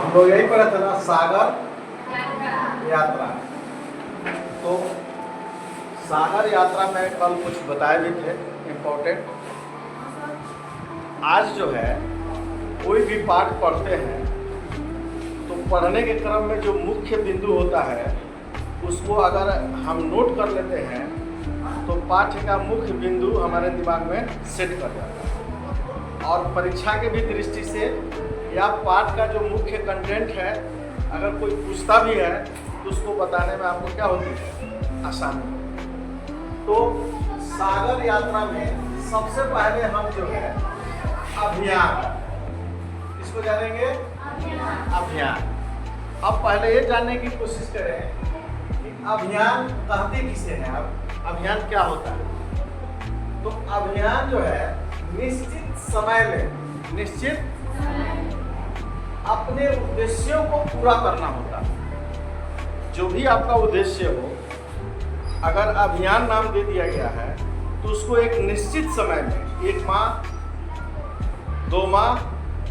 हम लोग यही पढ़ा था ना, सागर यात्रा। तो सागर यात्रा में कल कुछ बताए भी थे इम्पोर्टेंट। आज जो है कोई भी पाठ पढ़ते हैं तो पढ़ने के क्रम में जो मुख्य बिंदु होता है उसको अगर हम नोट कर लेते हैं तो पाठ्य का मुख्य बिंदु हमारे दिमाग में सेट कर जाता है। और परीक्षा के भी दृष्टि से या पाठ का जो मुख्य कंटेंट है अगर कोई पूछता भी है तो उसको बताने में आपको क्या होती है, आसानी। तो सागर यात्रा में सबसे पहले हम जो है अभियान, इसको जानेंगे अभियान। अब पहले ये जानने की कोशिश करें कि अभियान कहते किसे हैं, अब अभियान क्या होता है। तो अभियान जो है निश्चित समय में निश्चित अपने उद्देश्यों को पूरा करना होता है। जो भी आपका उद्देश्य हो, अगर अभियान नाम दे दिया गया है तो उसको एक निश्चित समय में 1 माह, 2 माह,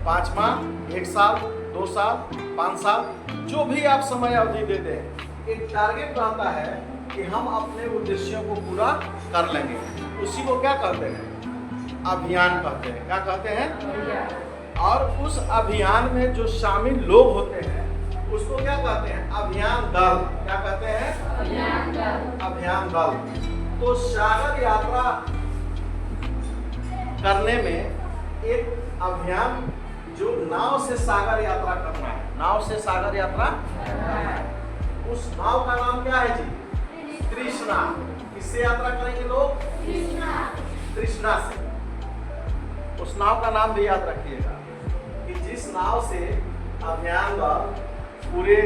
5 माह, 1 साल, 2 साल, 5 साल, जो भी आप समय अवधि दे दें, एक टारगेट रहता है कि हम अपने उद्देश्यों को पूरा कर लेंगे। उसी को क्या कहते हैं, अभियान कहते हैं। क्या कहते हैं? और उस अभियान में जो शामिल लोग होते हैं उसको क्या कहते हैं, अभियान दल। क्या कहते हैं? अभियान दल। अभियान दल। तो सागर यात्रा करने में एक अभियान जो नाव से सागर यात्रा करना है, नाव से सागर यात्रा, उस नाव का नाम क्या है जी? तृष्णा। किससे यात्रा करेंगे लोग? तृष्णा से। उस नाव का नाम भी याद रखिएगा कि जिस नाव से अभियान दल पूरे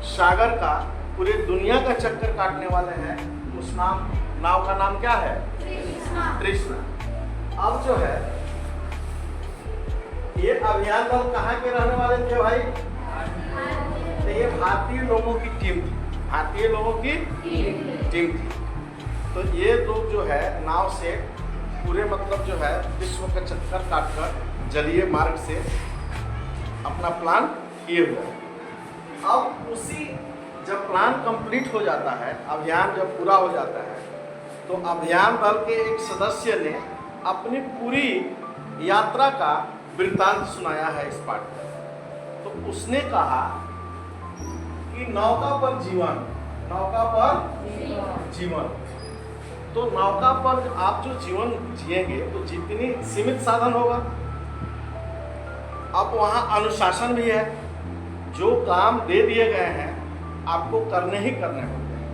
सागर का, पूरे दुनिया का चक्कर काटने वाले हैं, उस नाव का नाम क्या है? तृष्णा। अब जो है ये अभियान दल कहाँ के रहने वाले थे भाई? तो ये भारतीय लोगों की टीम थी। भारतीय लोगों की टीम थी। तो ये लोग जो है नाव से पूरे मतलब जो है विश्व का चक्कर काटकर जलीय मार्ग से अपना प्लान किए हुए हैं। अब उसी जब प्लान कंप्लीट हो जाता है, अभियान जब पूरा हो जाता है, तो अभियान दल के एक सदस्य ने अपनी पूरी यात्रा का वृत्तांत सुनाया है इस पाठ में। तो उसने कहा कि नौका पर जीवन, नौका पर जीवन। तो नौका पर आप जो जीवन जिएंगे तो जितनी सीमित साधन होगा। अब वहाँ अनुशासन भी है, जो काम दे दिए गए हैं आपको करने ही करने होते हैं।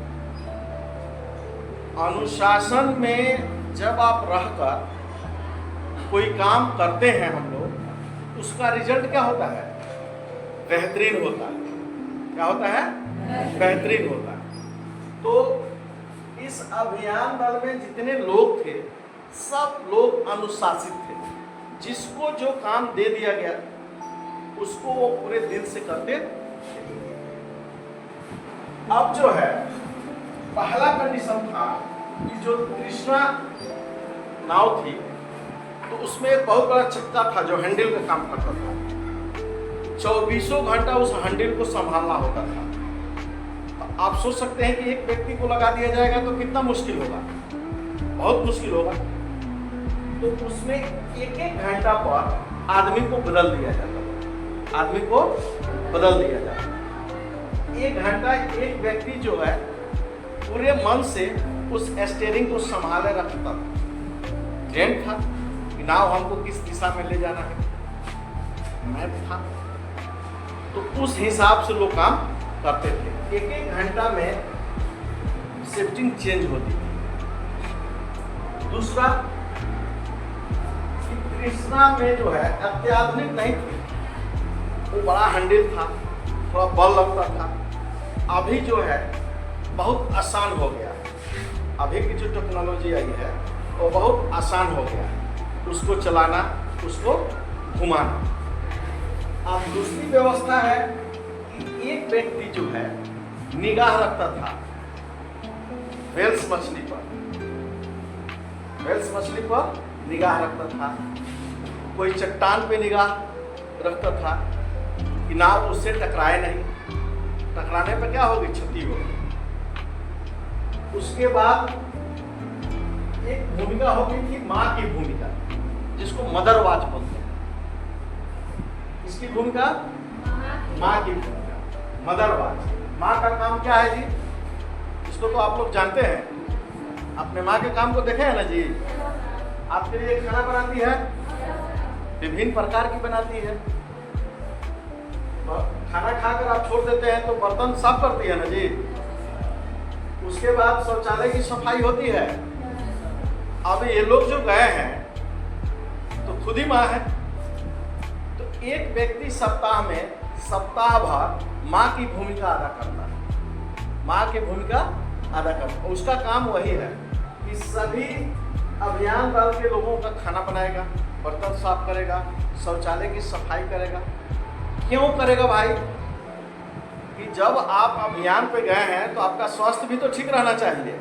अनुशासन में जब आप रहकर कोई काम करते हैं हम लोग, उसका रिजल्ट क्या होता है? बेहतरीन होता है। क्या होता है? बेहतरीन होता है। तो इस अभियान दल में जितने लोग थे सब लोग अनुशासित थे। जिसको जो काम दे दिया गया उसको वो पूरे दिल से करते थे। अब जो है पहला कंडीशन था कि जो तृष्णा नाव थी तो उसमें एक बहुत बड़ा चक्का था जो हैंडल का काम करता था। 24 घंटा उस हैंडल को संभालना होता था। तो आप सोच सकते हैं कि एक व्यक्ति को लगा दिया जाएगा तो कितना मुश्किल होगा, बहुत मुश्किल होगा। तो उसमें एक घंटा पर आदमी को बदल दिया जाता था, आदमी को बदल दिया जाता। 1 घंटा एक व्यक्ति जो है पूरे मन से उस स्टीयरिंग को संभाले रखता था। ट्रेंड था कि नाव हमको किस दिशा में ले जाना है, मैप था। तो उस हिसाब से लोग काम करते थे। 1 घंटा में शिफ्टिंग चेंज होती थी। दूसरा, तृष्णा में जो है अत्याधुनिक नहीं थी, वो बड़ा हैंडल था, थोड़ा बल लगता था। अभी जो है बहुत आसान हो गया। अभी की जो टेक्नोलॉजी आई है वो बहुत आसान हो गया, उसको चलाना, उसको घुमाना। अब दूसरी व्यवस्था है कि एक व्यक्ति जो है निगाह रखता था वेल्स मछली पर, वेल्स मछली पर निगाह रखता था। कोई चट्टान पे निगाह रखता था, कि नाव उससे टकराए नहीं, टकराने पर क्या होगी, क्षति होगी। उसके बाद एक भूमिका होगी थी माँ की भूमिका, जिसको मदर वॉच बोलते हैं। इसकी भूमिका माँ की भूमिका, मदर वॉच। माँ का काम क्या है जी, इसको तो आप लोग जानते हैं। अपने माँ के काम को देखे हैं ना जी। आपके लिए खाना बनाती है, विभिन्न प्रकार की बनाती है। खाना खाकर आप छोड़ देते हैं तो बर्तन साफ करती है ना जी। उसके बाद शौचालय की सफाई होती है। अब ये लोग जो गए हैं तो खुद ही माँ है। तो एक व्यक्ति सप्ताह भर माँ की भूमिका अदा करता है, माँ की भूमिका अदा करता है। उसका काम वही है कि सभी अभियान दल के लोगों का खाना बनाएगा, बर्तन साफ करेगा, शौचालय की सफाई करेगा। क्यों करेगा भाई? कि जब आप अभियान पे गए हैं तो आपका स्वास्थ्य भी तो ठीक रहना चाहिए।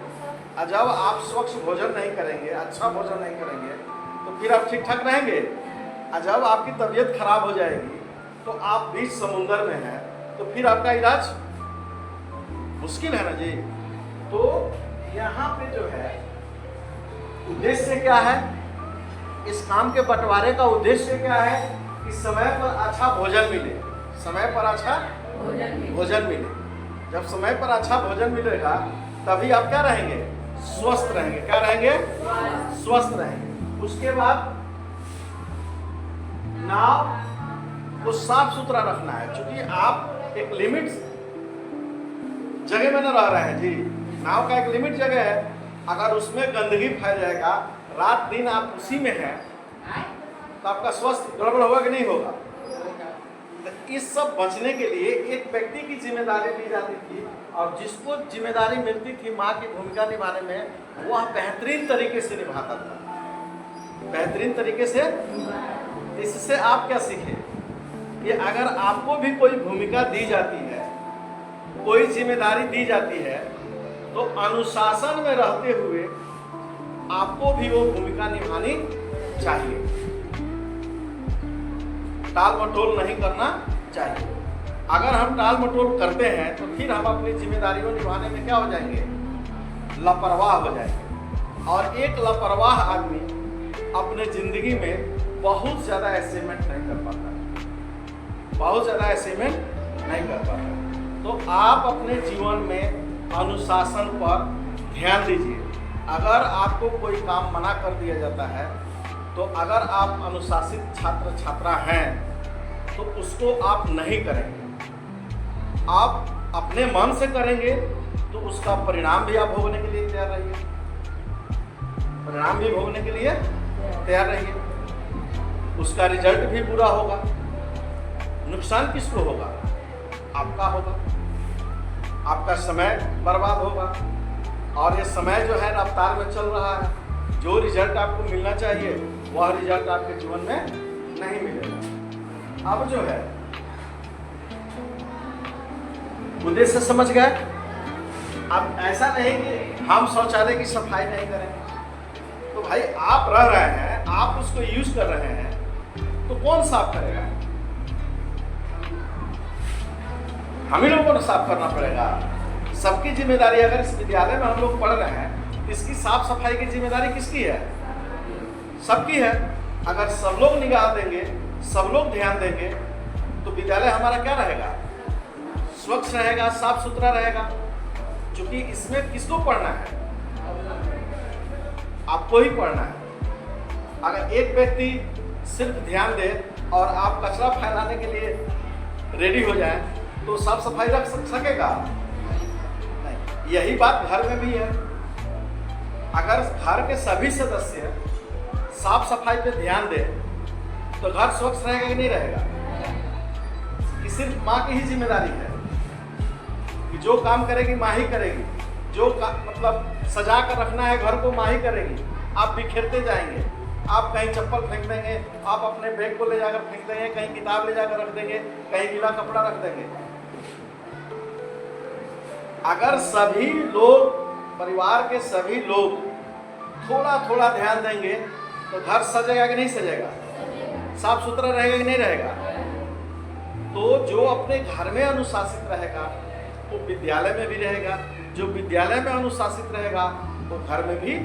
और जब आप स्वच्छ भोजन नहीं करेंगे, अच्छा भोजन नहीं करेंगे, तो फिर आप ठीक ठाक रहेंगे। और जब आपकी तबीयत खराब हो जाएगी तो आप बीच समुंदर में हैं, तो फिर आपका इलाज मुश्किल है ना जी। तो यहाँ पे जो है उद्देश्य क्या है, इस काम के बंटवारे का उद्देश्य क्या है कि समय पर अच्छा भोजन मिले, समय पर अच्छा भोजन मिले। जब समय पर अच्छा भोजन मिलेगा तभी आप क्या रहेंगे, स्वस्थ रहेंगे। क्या रहेंगे? स्वस्थ रहेंगे। उसके बाद नाव को साफ सुथरा रखना है, क्योंकि आप एक लिमिट जगह में न रह रहे हैं जी। नाव का एक लिमिट जगह है, अगर उसमें गंदगी फैल जाएगा, रात दिन आप उसी में हैं, तो आपका स्वास्थ्य गड़बड़ होगा कि नहीं होगा। तो इस सब बचने के लिए एक व्यक्ति की जिम्मेदारी दी जाती थी, और जिसको जिम्मेदारी मिलती थी माँ की भूमिका निभाने में, वह बेहतरीन तरीके से निभाता था, बेहतरीन तरीके से। इससे आप क्या सीखे कि अगर आपको भी कोई भूमिका दी जाती है, कोई जिम्मेदारी दी जाती है, तो अनुशासन में रहते हुए आपको भी वो भूमिका निभानी चाहिए, टाल मटोल नहीं करना चाहिए। अगर हम टाल मटोल करते हैं तो फिर हम अपनी जिम्मेदारियों निभाने में क्या हो जाएंगे, लापरवाह हो जाएंगे। और एक लापरवाह आदमी अपने जिंदगी में बहुत ज़्यादा अचीवमेंट नहीं कर पाता, बहुत ज़्यादा अचीवमेंट नहीं कर पाता। तो आप अपने जीवन में अनुशासन पर ध्यान दीजिए। अगर आपको कोई काम मना कर दिया जाता है, तो अगर आप अनुशासित छात्र छात्रा हैं तो उसको आप नहीं करेंगे। आप अपने मन से करेंगे तो उसका परिणाम भी आप भोगने के लिए तैयार रहिए, परिणाम भी भोगने के लिए तैयार रहिए। उसका रिजल्ट भी बुरा होगा। नुकसान किसको होगा? आपका होगा, आपका समय बर्बाद होगा। और ये समय जो है रफ्तार में चल रहा है, जो रिजल्ट आपको मिलना चाहिए वह रिजल्ट आपके जीवन में नहीं मिलेगा। अब जो है उद्देश्य समझ गए। अब ऐसा नहीं कि हम शौचालय की सफाई नहीं करेंगे। तो भाई आप रह रहे हैं, आप उसको यूज कर रहे हैं, तो कौन साफ करेगा? हम ही लोगों को साफ करना पड़ेगा। सबकी जिम्मेदारी, अगर इस विद्यालय में हम लोग पढ़ रहे हैं, इसकी साफ सफाई की जिम्मेदारी किसकी है? सबकी है। अगर सब लोग निगाह देंगे, सब लोग ध्यान देंगे, तो विद्यालय हमारा क्या रहेगा? स्वच्छ रहेगा, साफ सुथरा रहेगा। क्योंकि इसमें किसको पढ़ना है? आपको ही पढ़ना है। अगर एक व्यक्ति सिर्फ ध्यान दे और आप कचरा फैलाने के लिए रेडी हो जाए, तो साफ सफाई रख सकेगा नहीं। यही बात घर में भी है। अगर घर के सभी सदस्य साफ सफाई पे ध्यान दे तो घर स्वच्छ रहेगा कि नहीं रहेगा? कि सिर्फ माँ की ही जिम्मेदारी है कि जो काम करेगी माँ ही करेगी, जो मतलब सजा कर रखना है घर को माँ ही करेगी। आप बिखेरते जाएंगे, आप कहीं चप्पल फेंक देंगे, आप अपने बैग को ले जाकर फेंक देंगे, कहीं किताब ले जाकर रख देंगे, कहीं गीला कपड़ा रख देंगे। अगर सभी लोग, परिवार के सभी लोग थोड़ा थोड़ा ध्यान देंगे तो घर सजेगा कि नहीं सजेगा? साफ सुथरा रहेगा कि नहीं रहेगा? तो जो अपने घर में अनुशासित रहेगा वो विद्यालय में भी रहेगा, जो विद्यालय में अनुशासित रहेगा वो घर में भी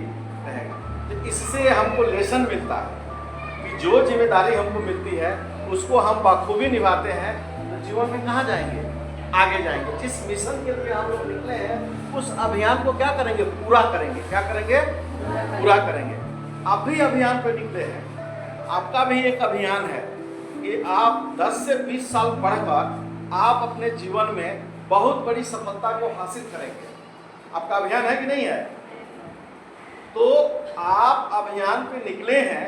रहेगा। तो इससे हमको लेसन मिलता है कि जो जिम्मेदारी हमको मिलती है उसको हम बखूबी निभाते हैं तो जीवन में कहाँ जाएंगे, आगे जाएंगे। जिस मिशन के लिए हम लोग निकले हैं उस अभियान को क्या करेंगे, पूरा करेंगे। क्या करेंगे, पूरा करेंगे। आप भी अभियान पे निकले हैं, आपका भी एक अभियान है कि आप 10 से 20 साल पढ़कर आप अपने जीवन में बहुत बड़ी सफलता को हासिल करेंगे। आपका अभियान है कि नहीं है? तो आप अभियान पे निकले हैं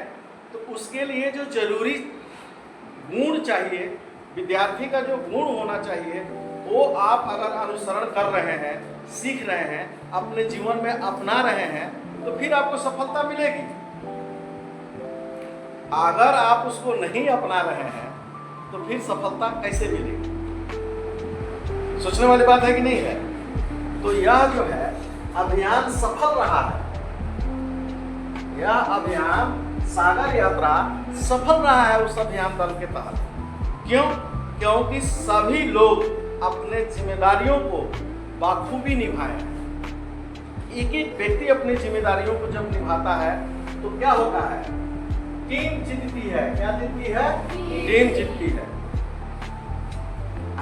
तो उसके लिए जो जरूरी गुण चाहिए, विद्यार्थी का जो गुण होना चाहिए वो आप अगर अनुसरण कर रहे हैं, सीख रहे हैं, अपने जीवन में अपना रहे हैं तो फिर आपको सफलता मिलेगी। अगर आप उसको नहीं अपना रहे हैं तो फिर सफलता कैसे मिलेगी? सोचने वाली बात है कि नहीं है? तो यह जो है अभियान सफल रहा है, यह अभियान सागर यात्रा सफल रहा है उस अभियान दल के तहत। क्यों? क्योंकि सभी लोग अपने जिम्मेदारियों को बाखूबी निभाए। एक एक व्यक्ति अपनी जिम्मेदारियों को जब निभाता है तो क्या होता है, टीम जीतती है। क्या जीतती है? टीम जीतती है।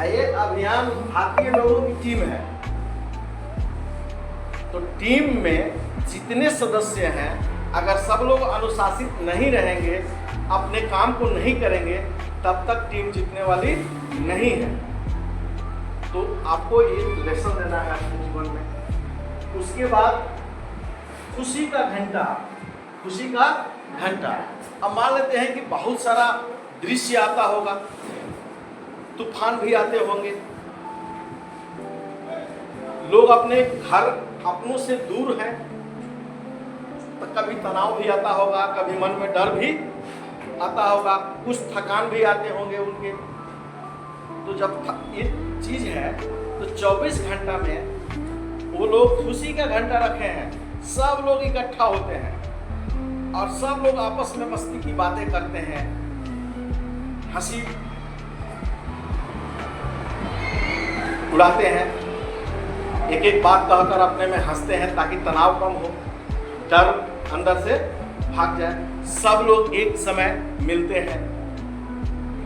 ये अभियान भारतीय लोगों की टीम है। तो टीम में जितने सदस्य हैं अगर सब लोग अनुशासित नहीं रहेंगे, अपने काम को नहीं करेंगे, तब तक टीम जीतने वाली नहीं है। तो आपको एक लेसन देना है अपने जीवन में। उसके बाद खुशी का घंटा, खुशी का घंटा। अब मान लेते हैं कि बहुत सारा दृश्य आता होगा, तूफान भी आते होंगे, लोग अपने घर अपनों से दूर हैं, तो कभी तनाव भी आता होगा, कभी मन में डर भी आता होगा, कुछ थकान भी आते होंगे उनके। तो जब ये चीज है तो 24 घंटा में वो लोग खुशी का घंटा रखे हैं, सब लोग इकट्ठा होते हैं और सब लोग आपस में मस्ती की बातें करते हैं, हंसी उड़ाते हैं, एक एक बात कहकर अपने में हंसते हैं ताकि तनाव कम हो, डर अंदर से भाग जाए। सब लोग एक समय मिलते हैं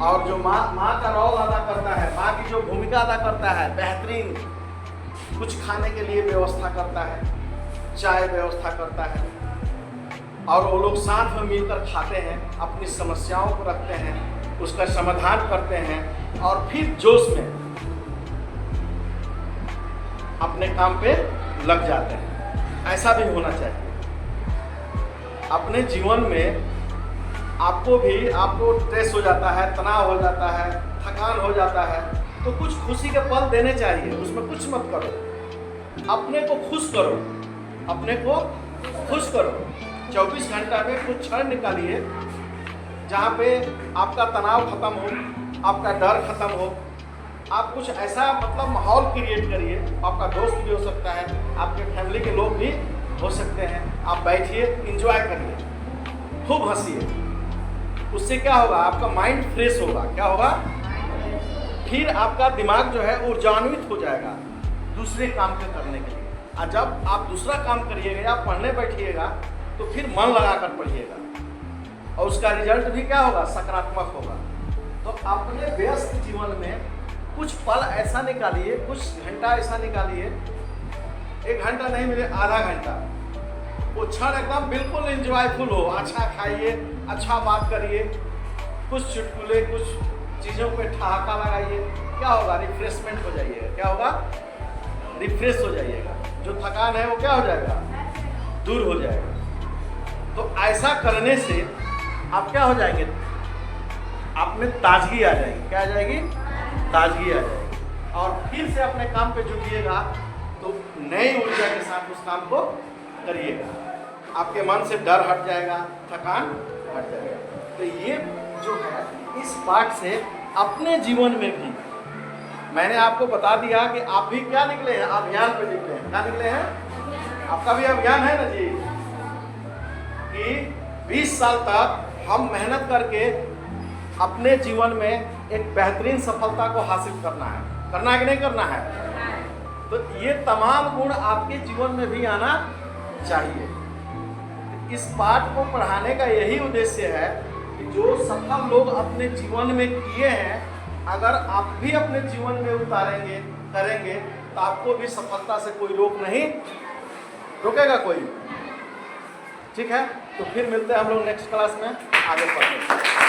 और जो माँ का रोल अदा करता है, माँ की जो भूमिका अदा करता है, बेहतरीन कुछ खाने के लिए व्यवस्था करता है, चाय व्यवस्था करता है और वो लोग साथ में मिलकर खाते हैं, अपनी समस्याओं को रखते हैं, उसका समाधान करते हैं और फिर जोश में अपने काम पे लग जाते हैं। ऐसा भी होना चाहिए। अपने जीवन में आपको स्ट्रेस हो जाता है, तनाव हो जाता है, थकान हो जाता है, तो कुछ खुशी के पल देने चाहिए। उसमें कुछ मत करो, अपने को खुश करो, अपने को खुश करो। 24 घंटा में कुछ क्षण निकालिए जहाँ पे आपका तनाव खत्म हो, आपका डर खत्म हो। आप कुछ ऐसा मतलब माहौल क्रिएट करिए, आपका दोस्त भी हो सकता है, आपके फैमिली के लोग भी हो सकते हैं। आप बैठिए, इंजॉय करिए, खूब हंसिए। उससे क्या होगा, आपका माइंड फ्रेश होगा। क्या होगा? फिर आपका दिमाग जो है ऊर्जान्वित हो जाएगा दूसरे काम के करने के लिए। और जब आप दूसरा काम करिएगा, आप पढ़ने बैठिएगा तो फिर मन लगाकर पढ़िएगा और उसका रिजल्ट भी क्या होगा, सकारात्मक होगा। तो अपने व्यस्त जीवन में कुछ पल ऐसा निकालिए, कुछ घंटा ऐसा निकालिए, 1 घंटा नहीं मिले, आधा घंटा, वो क्षण एकदम बिल्कुल एंजॉयफुल हो। अच्छा खाइए, अच्छा बात करिए, कुछ चुटकुले, कुछ चीज़ों पे ठहाका लगाइए। क्या होगा, रिफ्रेशमेंट हो जाइएगा। क्या होगा, रिफ्रेश हो जाइएगा। जो थकान है वो क्या हो जाएगा, दूर हो जाएगा। तो ऐसा करने से आप क्या हो जाएंगे, आप में ताजगी आ जाएगी। क्या आ जाएगी, ताजगी आ जाएगी। और फिर से अपने काम पे जुटिएगा तो नई ऊर्जा के साथ उस काम को करिएगा। आपके मन से डर हट जाएगा, थकान हट जाएगा। तो ये जो है, इस पाठ से अपने जीवन में भी मैंने आपको बता दिया कि आप भी क्या निकले हैं, अभियान पे निकले हैं। क्या निकले हैं? आपका भी अभियान है ना जी, कि 20 साल तक हम मेहनत करके अपने जीवन में एक बेहतरीन सफलता को हासिल करना है कि नहीं करना है? तो ये तमाम गुण आपके जीवन में भी आना चाहिए। इस पाठ को पढ़ाने का यही उद्देश्य है कि जो सफल लोग अपने जीवन में किए हैं, अगर आप भी अपने जीवन में उतारेंगे, करेंगे, तो आपको भी सफलता से कोई रोकेगा कोई। ठीक है, तो फिर मिलते हैं हम लोग नेक्स्ट क्लास में, आगे पढ़ते हैं।